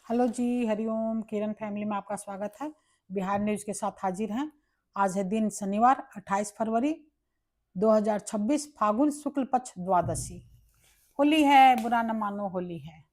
Hello जी, हरिओम। किरण family में आपका स्वागत है। बिहार न्यूज के साथ हाजिर हैं। आज है दिन शनिवार 28 फरवरी 2026, फागुन शुक्ल पक्ष द्वादशी। होली है, बुरा न मानो, होली है।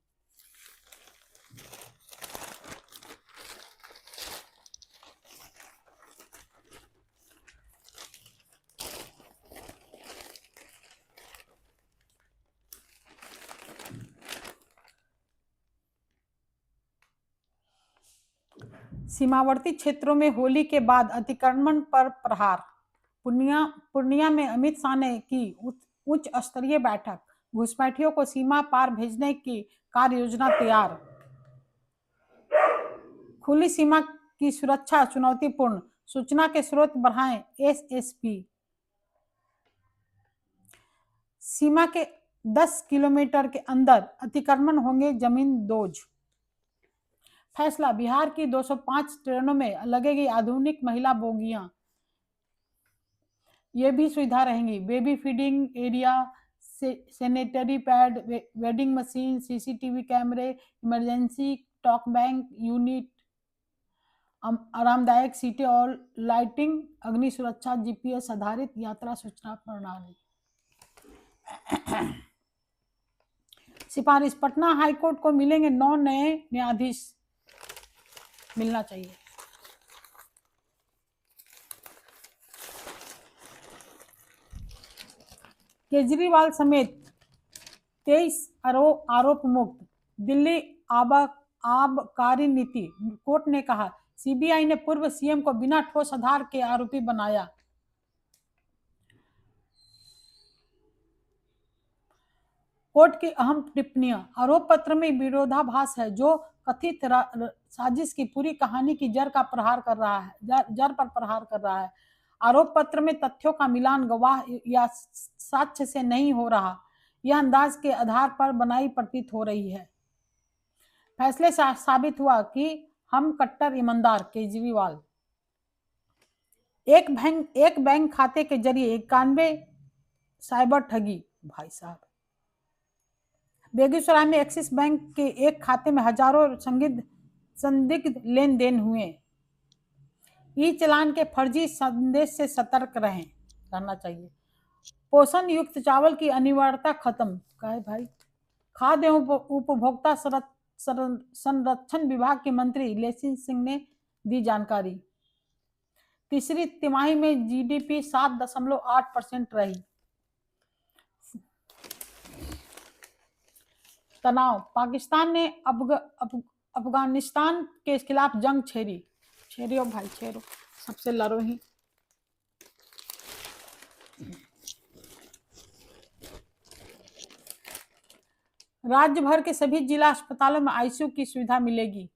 सीमावर्ती क्षेत्रों में होली के बाद अतिक्रमण पर प्रहार। पूर्णिया में अमित शाह ने की उच्च स्तरीय बैठक। घुसपैठियों को सीमा पार भेजने की कार्य योजना तैयार। खुली सीमा की सुरक्षा चुनौतीपूर्ण, सूचना के स्रोत बढ़ाएं एसएसपी। सीमा के 10 किलोमीटर के अंदर अतिक्रमण होंगे जमीन दोज। फैसला, बिहार की 205 ट्रेनों में लगेगी आधुनिक महिला बोगियां। ये भी सुविधा रहेंगी। Baby feeding area, sanitary pad, wedding machine, CCTV कैमरे, इमरजेंसी टॉक बैंक यूनिट, आरामदायक सीटें और लाइटिंग, अग्नि सुरक्षा, जीपीएस आधारित यात्रा सूचना प्रणाली। सिफारिश, पटना हाईकोर्ट को मिलेंगे 9 नए न्यायाधीश। मिलना चाहिए। केजरीवाल समेत 23 आरोप मुक्त। दिल्ली आबकारी नीति, कोर्ट ने कहा सीबीआई ने पूर्व सीएम को बिना ठोस आधार के आरोपी बनाया। कोर्ट की अहम टिप्पणियां, आरोप पत्र में विरोधाभास है जो कथित साजिश की पूरी कहानी की जड़ पर प्रहार कर रहा है। आरोप पत्र में तथ्यों का मिलान गवाह या साक्ष्य से नहीं हो रहा, यह अंदाज के आधार पर बनाई प्रतीत हो रही है। फैसले से साबित हुआ कि हम कट्टर ईमानदार। केजरीवाल, एक बैंक खाते के जरिए 91 साइबर ठगी। भाई साहब, बेगूसराय में एक्सिस बैंक के एक खाते में हजारों संदिग्ध लेन देन हुए। ई चालान के फर्जी संदेश से सतर्क रहना चाहिए। पोषण युक्त चावल की अनिवार्यता खत्म। कहे भाई, खाद्य एवं उपभोक्ता संरक्षण विभाग के मंत्री लेसिन सिंह ने दी जानकारी। तीसरी तिमाही में जीडीपी 7.8% रही। तनाव, पाकिस्तान ने अफगानिस्तान के खिलाफ जंग छेड़ो भाई, छेड़ो, सबसे लड़ो ही। राज्य भर के सभी जिला अस्पतालों में आईसीयू की सुविधा मिलेगी।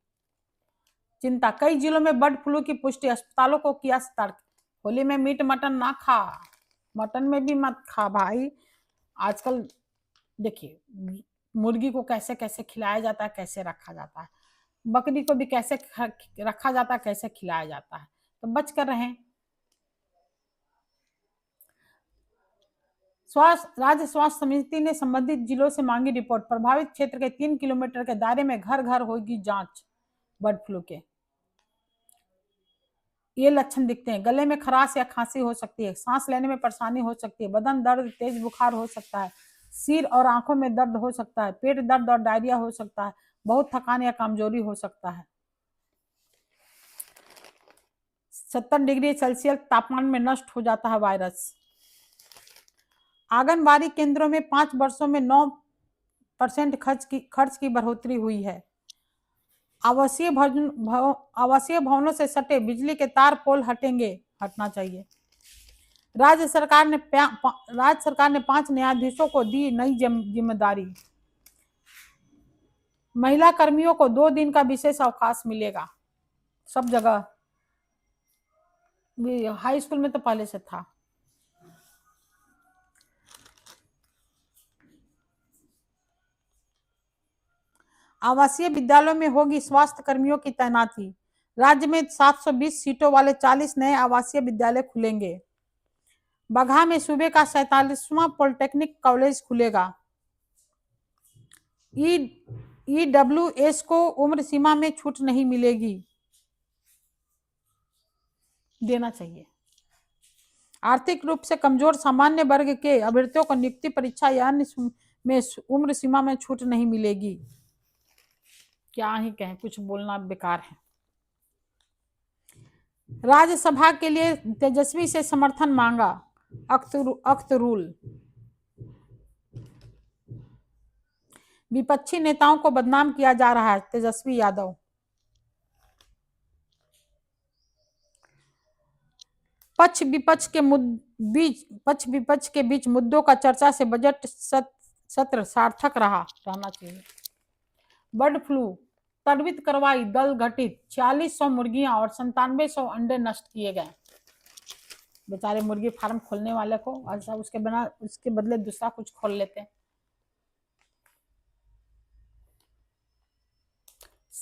चिंता, कई जिलों में बर्ड फ्लू की पुष्टि, अस्पतालों को किया सतर्क। होली में मीट मटन ना खा, मटन में भी मत खा भाई। आजकल देखिए, मुर्गी को कैसे कैसे खिलाया जाता है, कैसे रखा जाता है, बकरी को भी कैसे रखा जाता है, कैसे खिलाया जाता है, तो बच कर रहें। राज्य स्वास्थ्य समिति ने संबंधित जिलों से मांगी रिपोर्ट। प्रभावित क्षेत्र के 3 किलोमीटर के दायरे में घर घर होगी जांच। बर्ड फ्लू के ये लक्षण दिखते हैं: गले में खराश या खांसी हो सकती है, सांस लेने में परेशानी हो सकती है, बदन दर्द, तेज बुखार हो सकता है, सिर और आंखों में दर्द हो सकता है, पेट दर्द और डायरिया हो सकता है, बहुत थकान या कमजोरी हो सकता है। 70 डिग्री सेल्सियस तापमान में नष्ट हो जाता है वायरस। आंगनबाड़ी केंद्रों में 5 वर्षों में 9% खर्च की बढ़ोतरी हुई है। आवासीय भवनों से सटे बिजली के तार पोल हटना चाहिए। राज्य सरकार ने 5 न्यायाधीशों को दी नई जिम्मेदारी। महिला कर्मियों को 2 दिन का विशेष अवकाश मिलेगा सब जगह। हाई स्कूल में तो पहले से था। आवासीय विद्यालयों में होगी स्वास्थ्य कर्मियों की तैनाती। राज्य में 720 सीटों वाले 40 नए आवासीय विद्यालय खुलेंगे। बगहा में सूबे का 47वां पॉलिटेक्निक कॉलेज खुलेगा। ईडब्ल्यूएस को उम्र सीमा में छूट नहीं मिलेगी, देना चाहिए। आर्थिक रूप से कमजोर सामान्य वर्ग के अभ्यर्थियों को नियुक्ति परीक्षा या अन्य में उम्र सीमा में छूट नहीं मिलेगी। क्या ही कहें, कुछ बोलना बेकार है। राज्यसभा के लिए तेजस्वी से समर्थन मांगा, अख्तरूल। विपक्षी नेताओं को बदनाम किया जा रहा है, तेजस्वी यादव। पक्ष विपक्ष के बीच मुद्दों का चर्चा से बजट सत्र सार्थक रहना चाहिए। बर्ड फ्लू, तरबित करवाई दल गठित, 4600 मुर्गियां और 9700 अंडे नष्ट किए गए। बेचारे मुर्गी फार्म खोलने वाले को अच्छा उसके बदले दूसरा कुछ खोल लेते हैं।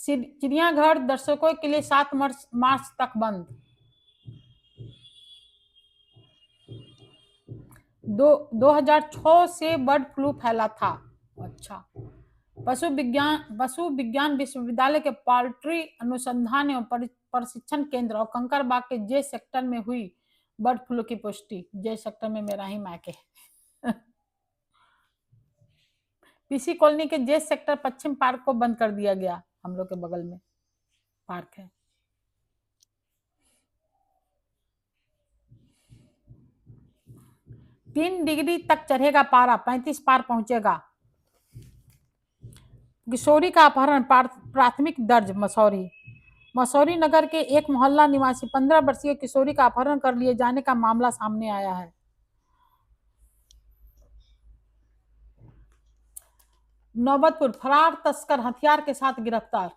चिड़ियाघर दर्शकों के लिए 7 मार्च तक बंद। 2006 से बर्ड फ्लू फैला था। अच्छा, पशु विज्ञान विश्वविद्यालय के पोल्ट्री अनुसंधान एवं प्रशिक्षण केंद्र और कंकरबाग के जे सेक्टर में हुई बर्ड फ्लू की पुष्टि। जे सेक्टर में मेरा ही मायके है। पीसी कॉलोनी के जे सेक्टर पश्चिम पार्क को बंद कर दिया गया। हम लोग के बगल में पार्क है। तीन डिग्री तक चढ़ेगा पारा, 35 पार पहुंचेगा। किशोरी का अपहरण, प्राथमिक दर्ज मसौरी नगर के एक मोहल्ला निवासी 15 वर्षीय किशोरी का अपहरण कर लिए जाने का मामला सामने आया है। नौबतपुर, फरार तस्कर हथियार के साथ गिरफ्तार।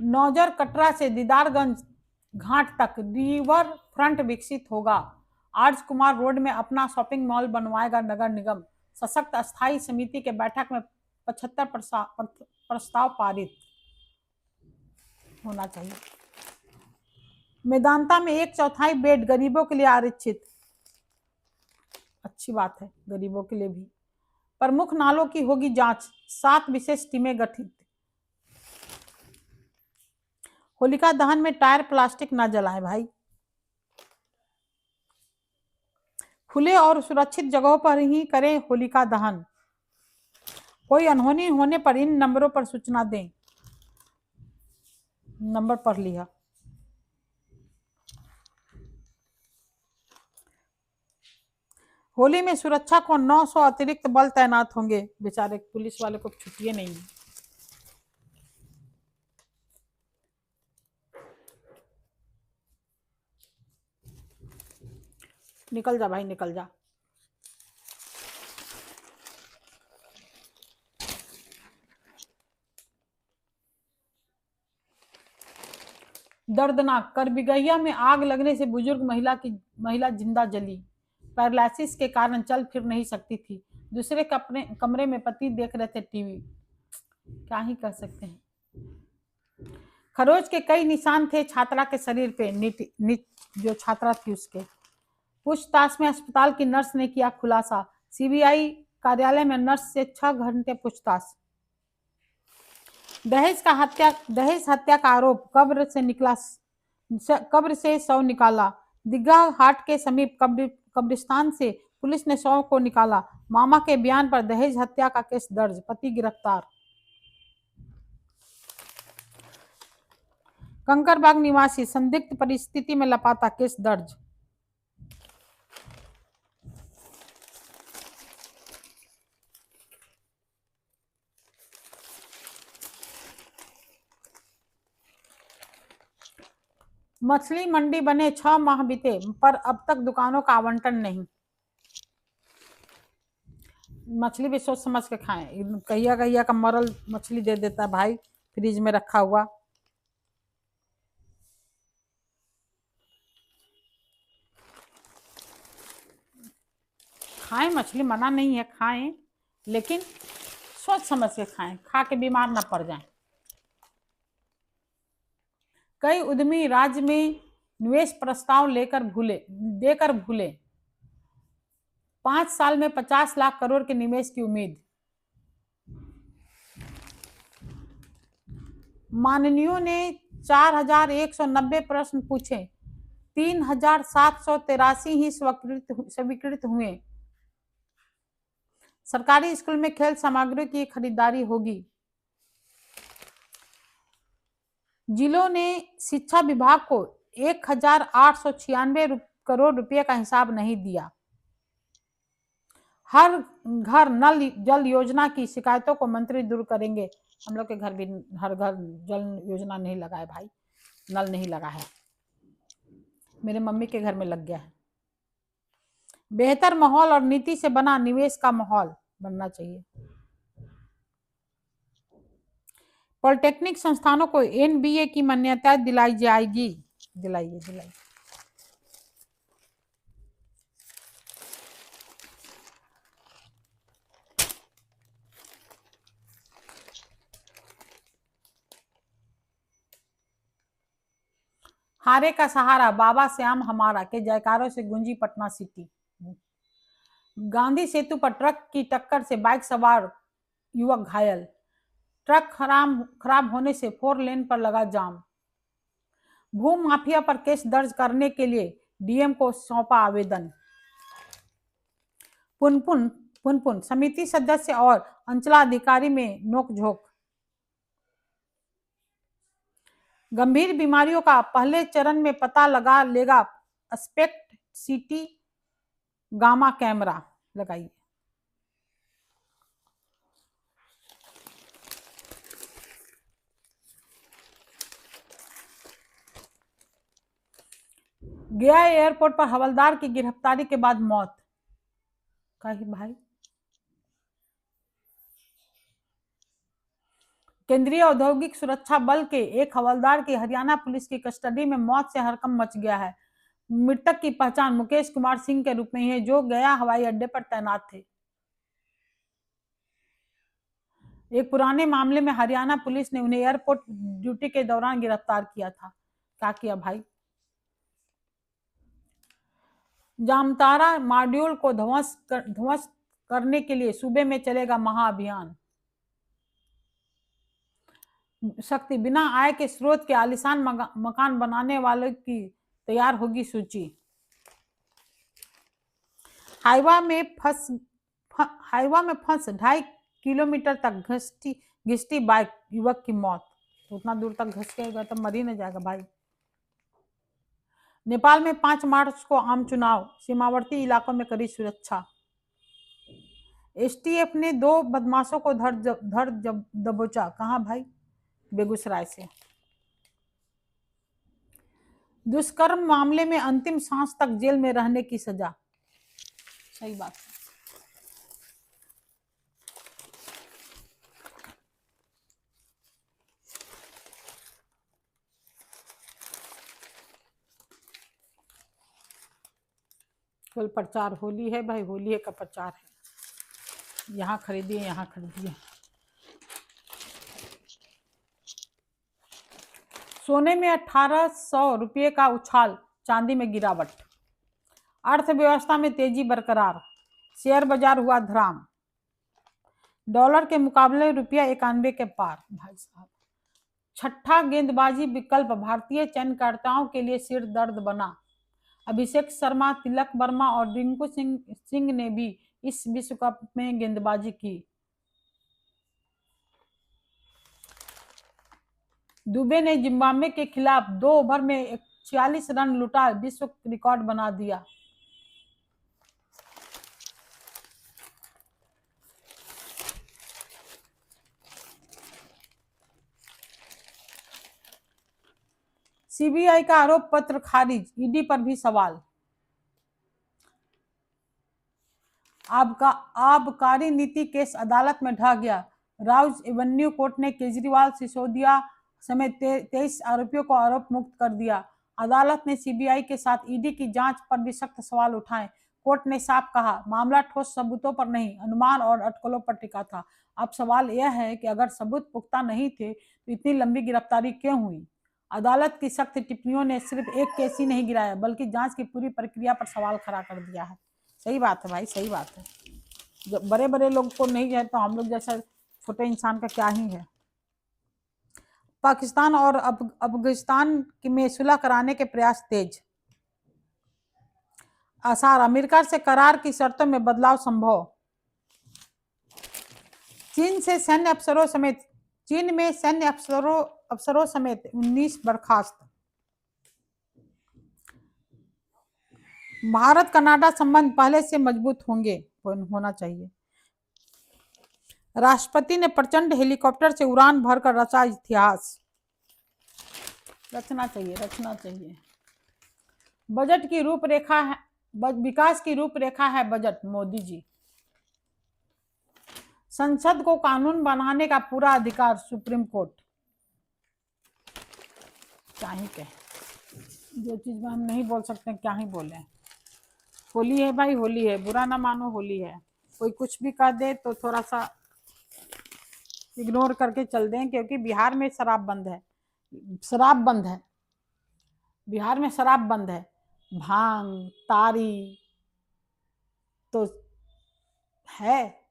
नौजर कटरा से दीदारगंज घाट तक रिवर फ्रंट विकसित होगा। आर्ज कुमार रोड में अपना शॉपिंग मॉल बनवाएगा नगर निगम। सशक्त अस्थायी समिति के बैठक में 75 प्रस्ताव पारित होना चाहिए। मेदांता में 1/4 बेड गरीबों के लिए आरक्षित। अच्छी बात है, गरीबों के लिए भी। प्रमुख नालों की होगी जांच, 7 विशेष टीमें गठित। होलिका दहन में टायर प्लास्टिक ना जलाएं भाई। खुले और सुरक्षित जगहों पर ही करें होलिका दहन। कोई अनहोनी होने पर इन नंबरों पर सूचना दें। नंबर पढ़ लिया। होली में सुरक्षा को 900 अतिरिक्त बल तैनात होंगे। बेचारे पुलिस वाले को छुट्टियां नहीं है। निकल जा भाई, निकल जा। दर्दनाक, करबिगहिया में आग लगने से बुजुर्ग महिला जिंदा जली। पैरालिसिस के कारण चल फिर नहीं सकती थी। दूसरे कमरे में पति देख रहे थे टीवी। क्या ही कर सकते हैं। खरोच के कई निशान थे छात्रा के शरीर पे, जो छात्रा थी उसके। पूछताछ में अस्पताल की नर्स ने किया खुलासा। सीबीआई कार्यालय में नर्स से 6 घंटे पूछताछ। दहेज हत्या का आरोप, कब्र से शव निकाला। दीघा हाट के समीप कब्रिस्तान से पुलिस ने शव को निकाला। मामा के बयान पर दहेज हत्या का केस दर्ज, पति गिरफ्तार। कंकरबाग निवासी संदिग्ध परिस्थिति में लापता, केस दर्ज। मछली मंडी बने 6 माह बीते पर अब तक दुकानों का आवंटन नहीं। मछली भी सोच समझ के खाएं। कहिया का मरल मछली दे देता भाई, फ्रिज में रखा हुआ। खाएं, मछली मना नहीं है, खाएं, लेकिन सोच समझ के खाएं, खा के बीमार ना पड़ जाएं। कई उद्यमी राज्य में निवेश प्रस्ताव देकर भूले। 5 साल में 50 लाख करोड़ के निवेश की उम्मीद। माननीयों ने 4190 प्रश्न पूछे, 3783 ही स्वीकृत हुए। सरकारी स्कूल में खेल सामग्री की खरीदारी होगी। जिलों ने शिक्षा विभाग को 1896 करोड़ रुपए का हिसाब नहीं दिया। हर घर नल जल योजना की शिकायतों को मंत्री दूर करेंगे। हम लोग के घर भी हर घर जल योजना नहीं लगा है भाई, नल नहीं लगा है। मेरे मम्मी के घर में लग गया है। बेहतर माहौल और नीति से बना निवेश का माहौल बनना चाहिए। पॉलिटेक्निक संस्थानों को एनबीए की मान्यता दिलाई जाएगी। दिलाइए। हारे का सहारा बाबा श्याम हमारा के जयकारों से गूंजी पटना सिटी। गांधी सेतु पर ट्रक की टक्कर से बाइक सवार युवक घायल। ट्रक खराब होने से 4 लेन पर लगा जाम। भू माफिया पर केस दर्ज करने के लिए डीएम को सौंपा आवेदन। पुनपुन समिति सदस्य और अंचलाधिकारी में नोकझोंक। गंभीर बीमारियों का पहले चरण में पता लगा लेगा स्पेक्ट सिटी गामा कैमरा लगाइए। गया एयरपोर्ट पर हवलदार की गिरफ्तारी के बाद मौत। कहीं भाई केंद्रीय औद्योगिक सुरक्षा बल के एक हवलदार की हरियाणा पुलिस की कस्टडी में मौत से हड़कंप मच गया है। मृतक की पहचान मुकेश कुमार सिंह के रूप में है, जो गया हवाई अड्डे पर तैनात थे। एक पुराने मामले में हरियाणा पुलिस ने उन्हें एयरपोर्ट ड्यूटी के दौरान गिरफ्तार किया था। क्या किया भाई? जामतारा मॉड्यूल को ध्वस्त करने के लिए सूबे में चलेगा महाअभियान। शक्ति बिना आय के स्रोत के आलीशान मकान बनाने वालों की तैयार होगी सूची। हाईवा में फंस 2.5 किलोमीटर तक घिसटी बाइक, युवक की मौत। उतना दूर तक घिस के तो मर ही न जाएगा भाई। नेपाल में 5 मार्च को आम चुनाव, सीमावर्ती इलाकों में कड़ी सुरक्षा। एसटीएफ ने 2 बदमाशों को धर दबोचा। कहां भाई? बेगूसराय से। दुष्कर्म मामले में अंतिम सांस तक जेल में रहने की सजा। सही बात है। केवल प्रचार होली है भाई, होली का प्रचार है। यहाँ खरीदिए, यहाँ खरीदिए। सोने में 1800 रुपये का उछाल, चांदी में गिरावट। अर्थव्यवस्था में तेजी बरकरार, शेयर बाजार हुआ धराम। डॉलर के मुकाबले रुपया 91 के पार। भाई साहब, छठा गेंदबाजी विकल्प भारतीय चयनकर्ताओं के लिए सिर दर्द बना। अभिषेक शर्मा, तिलक वर्मा और रिंकू सिंह ने भी इस विश्व कप में गेंदबाजी की। दुबे ने जिम्बाब्वे के खिलाफ 2 ओवर में 46 रन लुटा विश्व रिकॉर्ड बना दिया। सीबीआई का आरोप पत्र खारिज, ईडी पर भी सवाल। आबकारी नीति केस अदालत में ढह गया। राउज एवेन्यू कोर्ट ने केजरीवाल, सिसोदिया समेत 23 आरोपियों को आरोप मुक्त कर दिया। अदालत ने सीबीआई के साथ ईडी की जांच पर भी सख्त सवाल उठाए। कोर्ट ने साफ कहा, मामला ठोस सबूतों पर नहीं, अनुमान और अटकलों पर टिका था। अब सवाल यह है कि अगर सबूत पुख्ता नहीं थे तो इतनी लंबी गिरफ्तारी क्यों हुई? अदालत की सख्त टिप्पणियों ने सिर्फ एक केस ही नहीं गिराया बल्कि जांच की पूरी प्रक्रिया पर सवाल खड़ा कर दिया है। सही बात है भाई, सही बात है। जब बड़े बड़े लोग को नहीं है तो हम लोग जैसा छोटे इंसान का क्या ही है। पाकिस्तान और अफगानिस्तान में सुलह कराने के प्रयास तेज। आसार, अमेरिका से करार की शर्तों में बदलाव संभव। चीन में सैन्य अफसरों समेत 19 बर्खास्त। भारत कनाडा संबंध पहले से मजबूत होना चाहिए। राष्ट्रपति ने प्रचंड हेलीकॉप्टर से उड़ान भरकर रचा इतिहास। रचना चाहिए। बजट की रूपरेखा है, विकास की रूपरेखा है बजट, मोदी जी। संसद को कानून बनाने का पूरा अधिकार, सुप्रीम कोर्ट। क्या ही कहे, जो चीज में हम नहीं बोल सकते क्या ही बोले। होली है भाई, होली है, बुरा ना मानो, होली है। कोई कुछ भी कह दे तो थोड़ा सा इग्नोर करके चल दें, क्योंकि बिहार में शराब बंद है। बिहार में शराब बंद है। भांग तारी तो है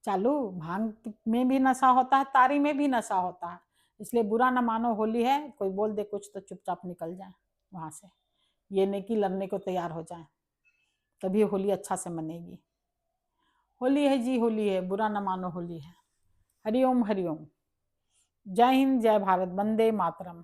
चालू, भांग में भी नशा होता है, तारी में भी नशा होता है। इसलिए बुरा ना मानो, होली है। कोई बोल दे कुछ तो चुपचाप निकल जाए वहां से, ये नहीं कि लड़ने को तैयार हो जाए, तभी होली अच्छा से मनेगी। होली है जी, होली है, बुरा ना मानो, होली है। हरिओम हरिओम। जय हिंद, जय भारत, वंदे मातरम।